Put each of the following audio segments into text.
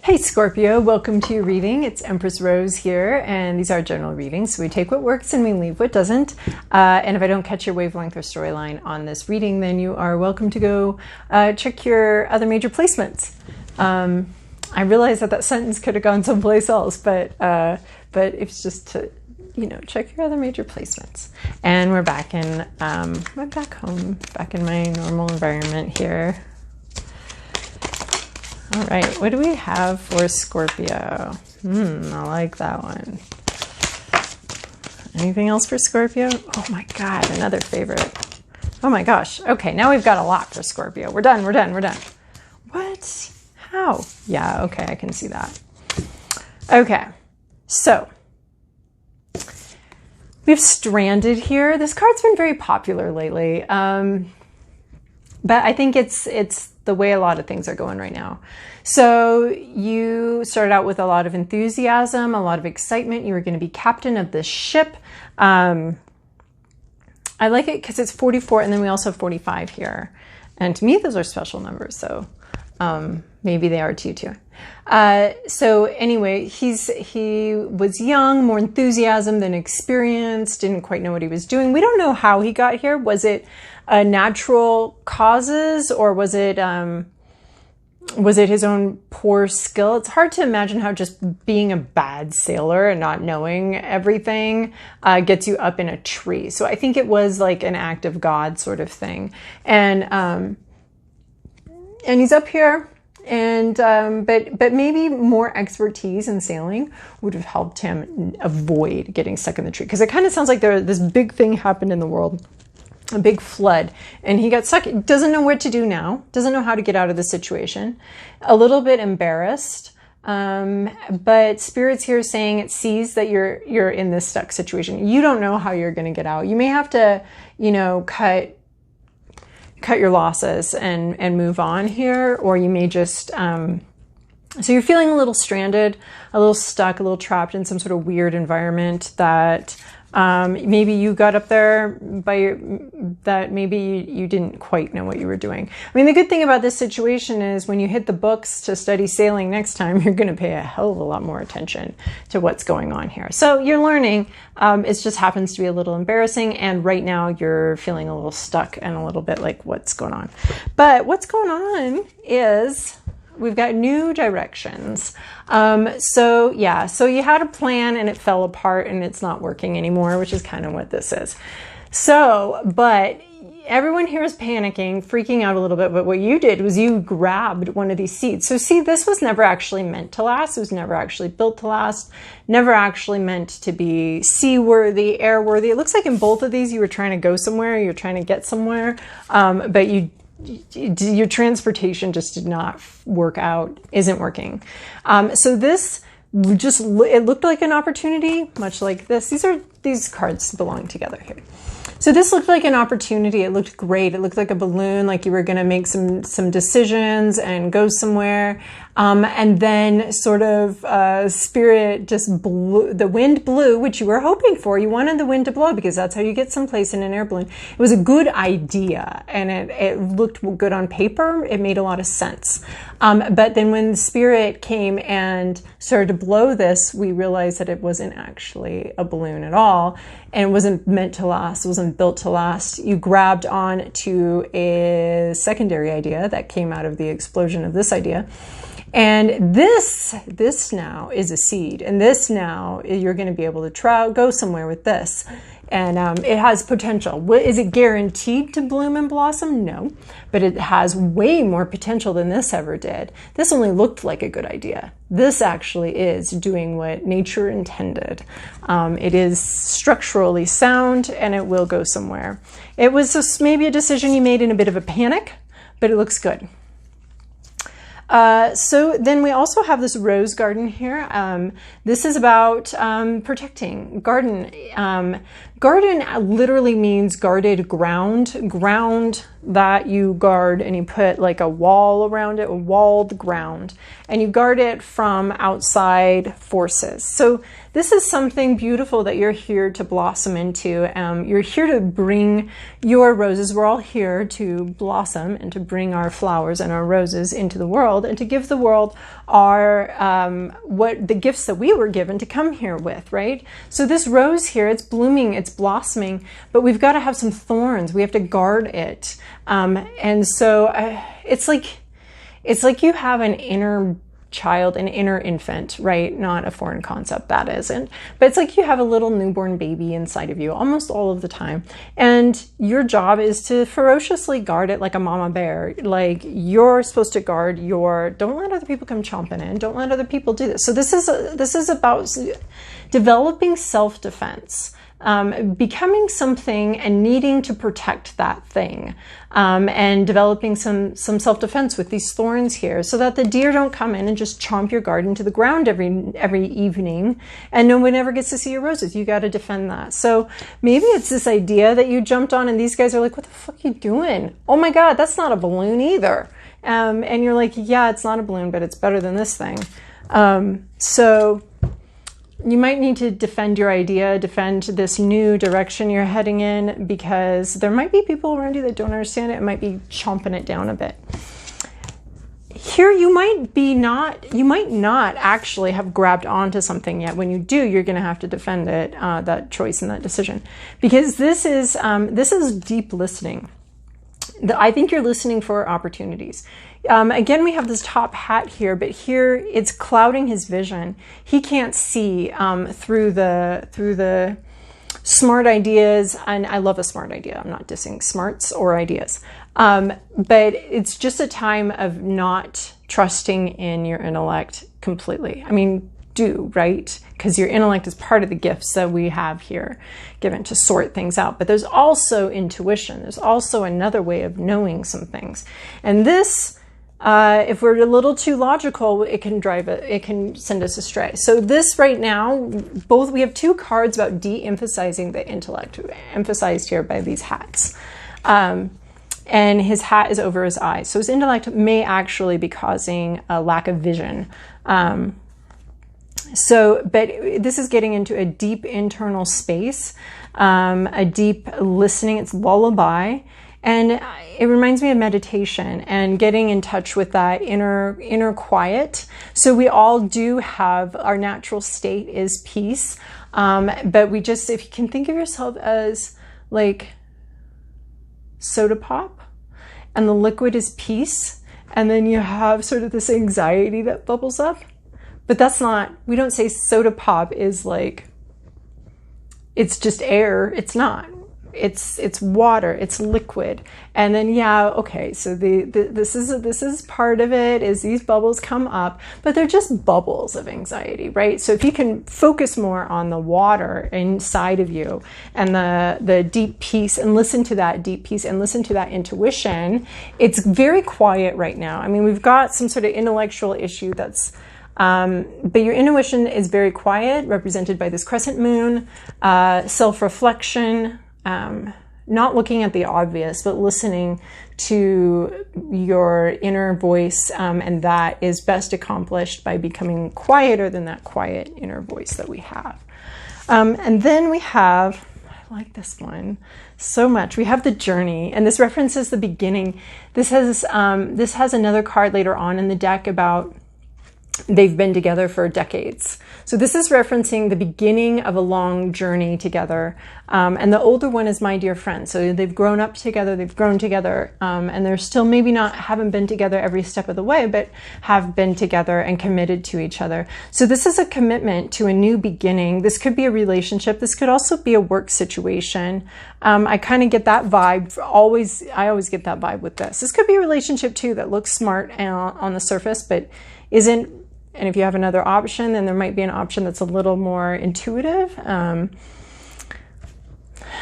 Hey Scorpio, welcome to your reading. It's Empress Rose here, and these are general readings. So we take what works and we leave what doesn't. And if I don't catch your wavelength or storyline on this reading, then you are welcome to go check your other major placements. I realize that sentence could have gone someplace else, but it's just to, check your other major placements. And we're back in, I'm back home, back in my normal environment here. All right, what do we have for Scorpio? I like that one. Anything else for Scorpio? Oh my God, another favorite. Oh my gosh. Okay, now we've got a lot for Scorpio. We're done. What? How? Yeah, okay, I can see that. Okay, so we've stranded here. This card's been very popular lately, but I think it's the way a lot of things are going right now. So you started out with a lot of enthusiasm, a lot of excitement. You were going to be captain of this ship. I like it because it's 44, and then we also have 45 here. And to me, those are special numbers, so maybe they are to you too. So anyway, he was young, more enthusiasm than experience, didn't quite know what he was doing. We don't know how he got here. Was it natural causes, or was it his own poor skill? It's hard to imagine how just being a bad sailor and not knowing everything gets you up in a tree. So I think it was like an act of God sort of thing. And he's up here, and but maybe more expertise in sailing would have helped him avoid getting stuck in the tree, because it kind of sounds like this big thing happened in the world. A big flood, and he got stuck. Doesn't know what to do now, doesn't know how to get out of the situation, a little bit embarrassed, but Spirit's here saying it sees that you're in this stuck situation. You don't know how you're going to get out. You may have to, cut your losses and move on here, or you may just so you're feeling a little stranded, a little stuck, a little trapped in some sort of weird environment that maybe you got up there that maybe you didn't quite know what you were doing. I mean, the good thing about this situation is when you hit the books to study sailing next time, you're going to pay a hell of a lot more attention to what's going on here. So you're learning. It just happens to be a little embarrassing, and right now you're feeling a little stuck and a little bit like what's going on. But what's going on is we've got new directions. So you had a plan and it fell apart and it's not working anymore, which is kind of what this is. So, but everyone here is panicking, freaking out a little bit. But what you did was you grabbed one of these seeds. So see, this was never actually meant to last. It was never actually built to last, never actually meant to be seaworthy, airworthy. It looks like in both of these, you were trying to go somewhere, you're trying to get somewhere, but your transportation just did not work out, isn't working. So this it looked like an opportunity, much like this. These cards belong together here. So this looked like an opportunity. It looked great. It looked like a balloon, like you were going to make some decisions and go somewhere. And then sort of Spirit just blew, the wind blew, which you were hoping for. You wanted the wind to blow because that's how you get someplace in an air balloon. It was a good idea, and it looked good on paper. It made a lot of sense. But then when Spirit came and started to blow this, we realized that it wasn't actually a balloon at all, and it wasn't meant to last. It wasn't built to last. You grabbed on to a secondary idea that came out of the explosion of this idea. And this now is a seed, and this now you're going to be able to go somewhere with this, and it has potential. Is it guaranteed to bloom and blossom? No, but it has way more potential than this ever did. This only looked like a good idea. This actually is doing what nature intended. It is structurally sound, and it will go somewhere. It was just maybe a decision you made in a bit of a panic, but it looks good. So then we also have this rose garden here. This is about protecting garden. Garden literally means guarded ground that you guard, and you put like a wall around it, a walled ground, and you guard it from outside forces. So this is something beautiful that you're here to blossom into. You're here to bring your roses. We're all here to blossom and to bring our flowers and our roses into the world, and to give the world our the gifts that we were given to come here with, right? So this rose here, it's blooming, it's blossoming, but we've got to have some thorns. We have to guard it. And so it's like you have an inner child, an inner infant, right? Not a foreign concept, that isn't. But it's like you have a little newborn baby inside of you almost all of the time. And your job is to ferociously guard it like a mama bear. Like, you're supposed to guard don't let other people come chomping in. Don't let other people do this. So this is about developing self-defense. Becoming something and needing to protect that thing, and developing some self-defense with these thorns here, so that the deer don't come in and just chomp your garden to the ground every evening, and no one ever gets to see your roses. You got to defend that. So maybe it's this idea that you jumped on, and these guys are like, "What the fuck are you doing? Oh my God, that's not a balloon either." And you're like, "Yeah, it's not a balloon, but it's better than this thing." So you might need to defend your idea, defend this new direction you're heading in, because there might be people around you that don't understand it and might be chomping it down a bit. Here, you might not actually have grabbed onto something yet. When you do, you're going to have to defend it, that choice and that decision, because this is deep listening. I think you're listening for opportunities. Again, we have this top hat here, but here it's clouding his vision. He can't see through the smart ideas, and I love a smart idea. I'm not dissing smarts or ideas, but it's just a time of not trusting in your intellect completely. I mean, right? Because your intellect is part of the gifts that we have here given to sort things out. But there's also intuition. There's also another way of knowing some things. And this, if we're a little too logical, it can send us astray. So this right now, we have two cards about de-emphasizing the intellect, emphasized here by these hats. And his hat is over his eyes. So his intellect may actually be causing a lack of vision. But this is getting into a deep internal space, a deep listening. It's lullaby, and it reminds me of meditation and getting in touch with that inner quiet. So we all do have, our natural state is peace, but if you can think of yourself as like soda pop, and the liquid is peace, and then you have sort of this anxiety that bubbles up. But we don't say soda pop is like, it's just air. It's not. It's water. It's liquid. And then, so this is part of it, is these bubbles come up, but they're just bubbles of anxiety, right? So if you can focus more on the water inside of you and the deep peace, and listen to that deep peace and listen to that intuition, it's very quiet right now. I mean, we've got some sort of intellectual issue that's, but your intuition is very quiet, represented by this crescent moon, self-reflection, not looking at the obvious, but listening to your inner voice, and that is best accomplished by becoming quieter than that quiet inner voice that we have. And then we have, I like this one so much. We have the journey, and this references the beginning. This has another card later on in the deck about they've been together for decades. So this is referencing the beginning of a long journey together. And the older one is my dear friend. So they've grown up together, they've grown together, and they're still haven't been together every step of the way, but have been together and committed to each other. So this is a commitment to a new beginning. This could be a relationship. This could also be a work situation. I kind of get that vibe. I always get that vibe with this. This could be a relationship too that looks smart on the surface, but isn't. And if you have another option, then there might be an option that's a little more intuitive.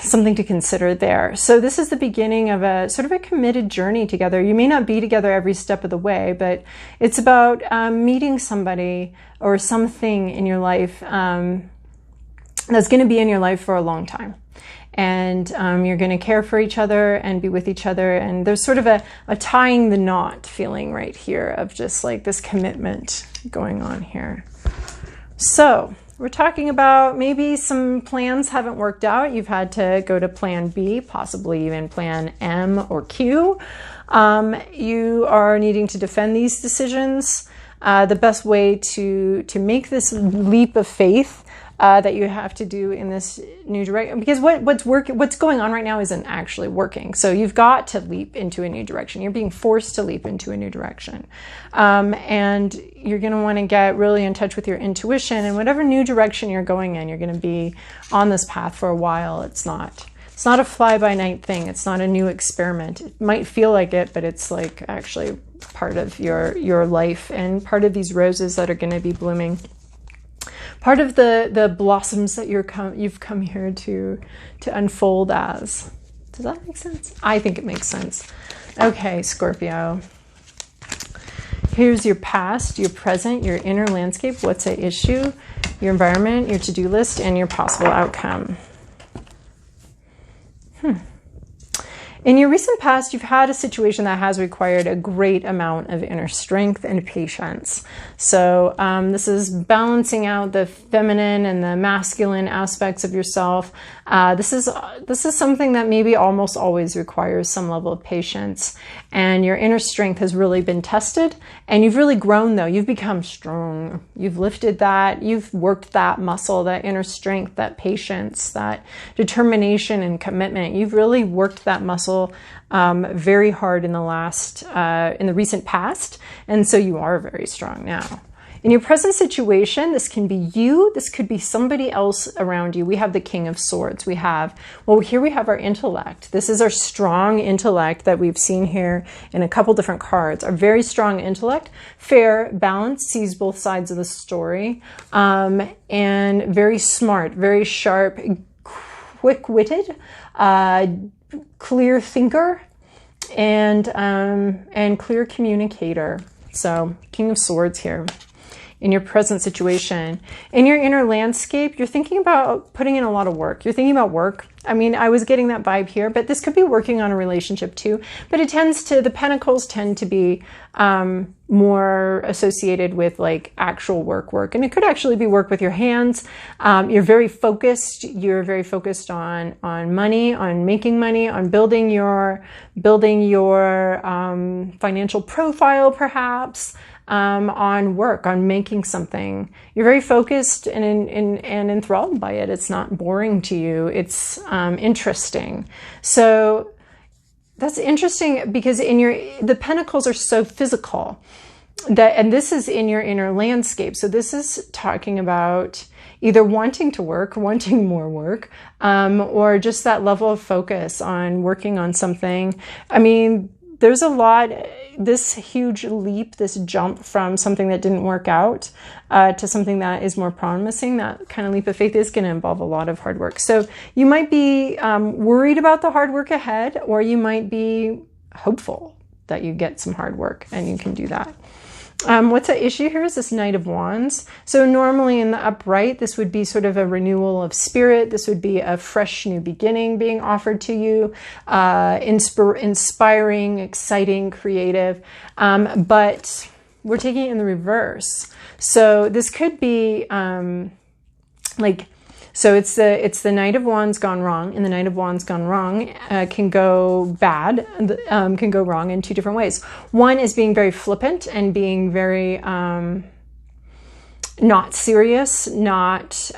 Something to consider there. So this is the beginning of a sort of a committed journey together. You may not be together every step of the way, but it's about meeting somebody or something in your life that's going to be in your life for a long time. And you're going to care for each other and be with each other. And there's sort of a tying the knot feeling right here of just like this commitment going on here. So we're talking about maybe some plans haven't worked out. You've had to go to plan B, possibly even plan M or Q. You are needing to defend these decisions. The best way to make this leap of faith that you have to do in this new direction, because what's going on right now isn't actually working. So you've got to leap into a new direction. You're being forced to leap into a new direction. And you're going to want to get really in touch with your intuition, and whatever new direction you're going in, you're going to be on this path for a while. It's not a fly-by-night thing. It's not a new experiment. It might feel like it, but it's like actually part of your life and part of these roses that are going to be blooming. Part of the blossoms that you've come here to unfold as. Does that make sense? I think it makes sense. Okay, Scorpio. Here's your past, your present, your inner landscape. What's at issue? Your environment, your to-do list, and your possible outcome. In your recent past, you've had a situation that has required a great amount of inner strength and patience. So this is balancing out the feminine and the masculine aspects of yourself. This is something that maybe almost always requires some level of patience. And your inner strength has really been tested. And you've really grown, though. You've become strong. You've lifted that. You've worked that muscle, that inner strength, that patience, that determination and commitment. You've really worked that muscle very hard in the recent past, and so you are very strong now. In your present situation, this can be you, this could be somebody else around you. We have the King of Swords. Here we have our intellect. This is our strong intellect that we've seen here in a couple different cards. Our very strong intellect, fair, balanced, sees both sides of the story, and very smart, very sharp, quick-witted, clear thinker, and clear communicator. So King of Swords here. In your present situation, in your inner landscape, you're thinking about putting in a lot of work. You're thinking about work. I mean, I was getting that vibe here, but this could be working on a relationship too. But the pentacles tend to be more associated with like actual work. And it could actually be work with your hands. You're very focused. You're very focused on money, on making money, on building your financial profile, perhaps. On work, on making something. You're very focused and enthralled by it. It's not boring to you. It's interesting. So that's interesting because the pentacles are so physical and this is in your inner landscape. So this is talking about either wanting to work, wanting more work, or just that level of focus on working on something. I mean, there's a lot, this huge leap, this jump from something that didn't work out to something that is more promising. That kind of leap of faith is going to involve a lot of hard work. So you might be worried about the hard work ahead, or you might be hopeful that you get some hard work and you can do that. What's at issue here is this Knight of Wands. So normally in the upright, this would be sort of a renewal of spirit. This would be a fresh new beginning being offered to you, inspiring, exciting, creative. But we're taking it in the reverse. So this could be so it's the Knight of Wands gone wrong, and the Knight of Wands gone wrong can go bad, can go wrong in two different ways. One is being very flippant and being very not serious, not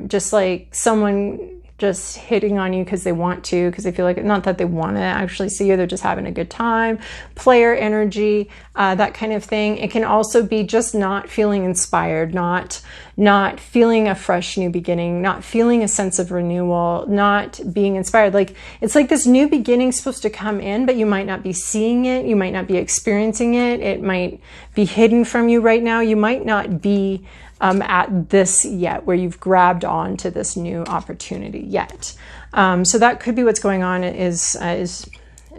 just like someone just hitting on you because they want to, because they feel like, not that they want to actually see you, they're just having a good time, player energy, that kind of thing. It can also be just not feeling inspired, not feeling a fresh new beginning, not feeling a sense of renewal, not being inspired. Like, it's like this new beginning is supposed to come in, but you might not be seeing it, you might not be experiencing it, it might be hidden from you right now, you might not be at this yet, where you've grabbed on to this new opportunity yet. So that could be what's going on, is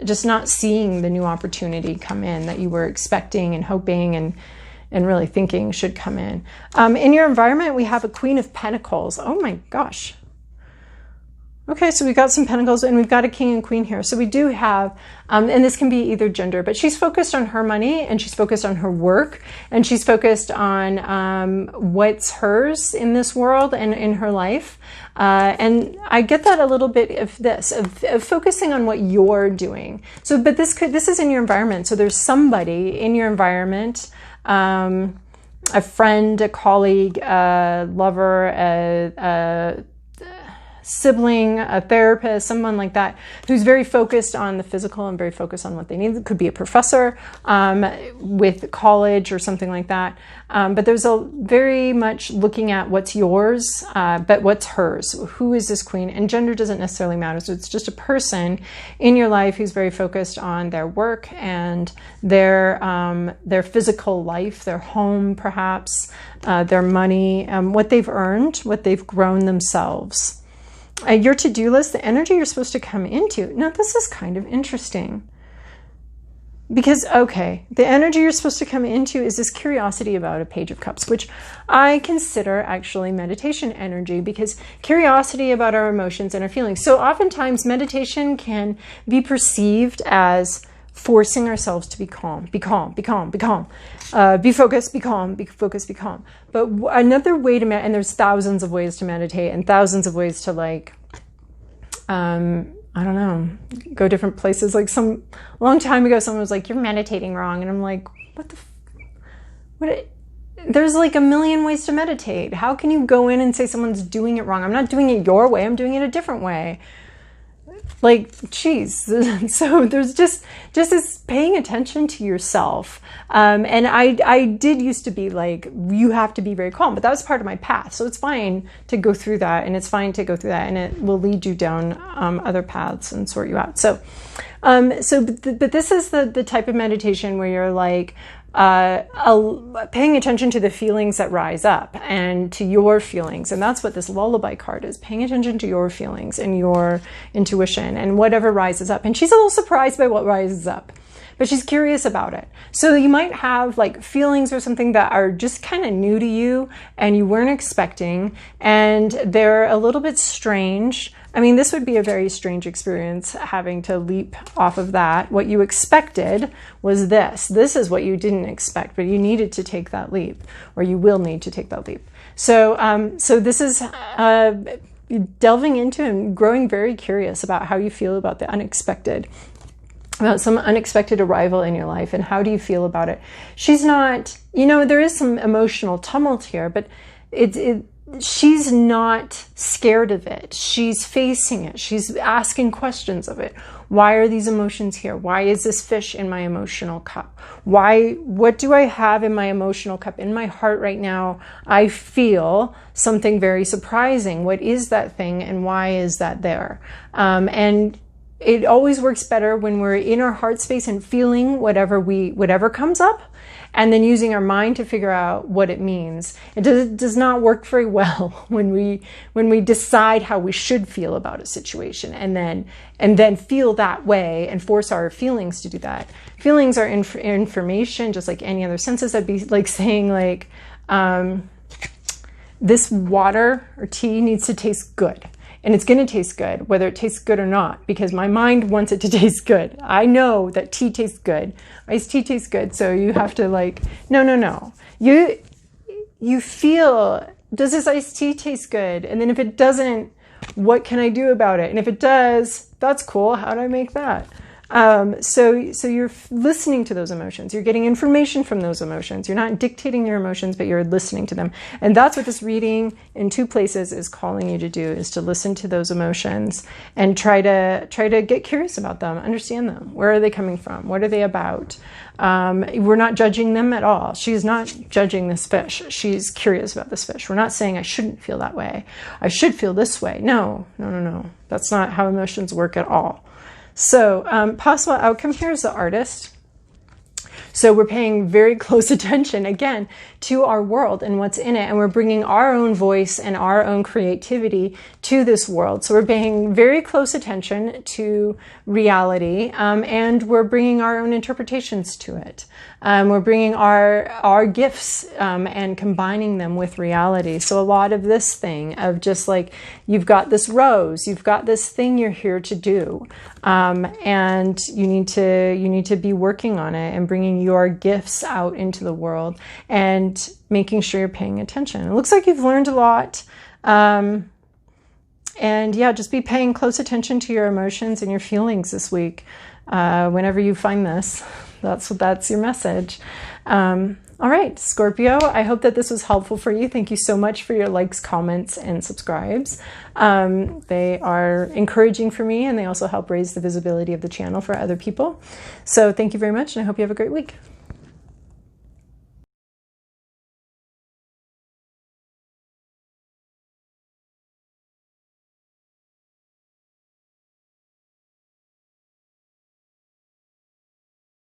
just not seeing the new opportunity come in that you were expecting and hoping and really thinking should come in. In your environment, we have a Queen of Pentacles. Oh my gosh. Okay, so we've got some pentacles and we've got a king and queen here. So we do have, and this can be either gender, but she's focused on her money and she's focused on her work and she's focused on what's hers in this world and in her life. And I get that a little bit of this, of focusing on what you're doing. So, but this is in your environment. So there's somebody in your environment, a friend, a colleague, a lover, a sibling, a therapist, someone like that, who's very focused on the physical and very focused on what they need. It could be a professor with college or something like that. But there's a very much looking at what's yours, but what's hers. Who is this queen? And gender doesn't necessarily matter. So it's just a person in your life who's very focused on their work and their physical life, their home, perhaps, their money, what they've earned, what they've grown themselves. Your to-do list, the energy you're supposed to come into. Now, this is kind of interesting because, okay, the energy you're supposed to come into is this curiosity about a Page of Cups, which I consider actually meditation energy, because curiosity about our emotions and our feelings. So oftentimes meditation can be perceived as forcing ourselves to be calm, be calm, be calm, be calm, be focused, be calm, be focused, be calm. But another way to and there's thousands of ways to meditate and thousands of ways to, like, I don't know, go different places. Like a long time ago, someone was like, "You're meditating wrong," and I'm like, there's like a million ways to meditate. How can you go in and say someone's doing it wrong? I'm not doing it your way. I'm doing it a different way. Like, geez. So there's just this paying attention to yourself. And I did used to be like, you have to be very calm, but that was part of my path. So it's fine to go through that, and it's fine to go through that, and it will lead you down other paths and sort you out. So, but this is the type of meditation where you're like, paying attention to the feelings that rise up and to your feelings. And that's what this lullaby card is, paying attention to your feelings and your intuition and whatever rises up. And she's a little surprised by what rises up, but she's curious about it. So you might have like feelings or something that are just kind of new to you and you weren't expecting, and they're a little bit strange. I mean, this would be a very strange experience, having to leap off of that. What you expected was this. This is what you didn't expect, but you needed to take that leap, or you will need to take that leap. So, so this is delving into and growing very curious about how you feel about the unexpected, about some unexpected arrival in your life, and how do you feel about it? She's not, there is some emotional tumult here, but she's not scared of it. She's facing it. She's asking questions of it. Why are these emotions here? Why is this fish in my emotional cup? What do I have in my emotional cup? In my heart right now, I feel something very surprising. What is that thing, and why is that there? And it always works better when we're in our heart space and feeling whatever comes up, and then using our mind to figure out what it means. It does not work very well when we decide how we should feel about a situation and then feel that way and force our feelings to do that. Feelings are information, just like any other senses. That'd be like saying, like, this water or tea needs to taste good. And it's going to taste good, whether it tastes good or not, because my mind wants it to taste good. I know that tea tastes good. Iced tea tastes good. So you have to, like, no. You feel, does this iced tea taste good? And then if it doesn't, what can I do about it? And if it does, that's cool. How do I make that? So you're listening to those emotions. You're getting information from those emotions. You're not dictating your emotions, but you're listening to them. And that's what this reading in two places is calling you to do, is to listen to those emotions and try to get curious about them, understand them. Where are they coming from? What are they about? We're not judging them at all. She's not judging this fish. She's curious about this fish. We're not saying I shouldn't feel that way. I should feel this way. No. That's not how emotions work at all. So possible outcome here is the artist. So we're paying very close attention, again, to our world and what's in it. And we're bringing our own voice and our own creativity to this world. So we're paying very close attention to reality, and we're bringing our own interpretations to it. We're bringing our gifts and combining them with reality. So a lot of this thing of just like, you've got this rose, you've got this thing you're here to do, and you need to be working on it and bringing your gifts out into the world and making sure you're paying attention. It looks like you've learned a lot. And yeah, just be paying close attention to your emotions and your feelings this week. Whenever you find this, that's your message. All right, Scorpio, I hope that this was helpful for you. Thank you so much for your likes, comments, and subscribes. They are encouraging for me, and they also help raise the visibility of the channel for other people. So thank you very much, and I hope you have a great week.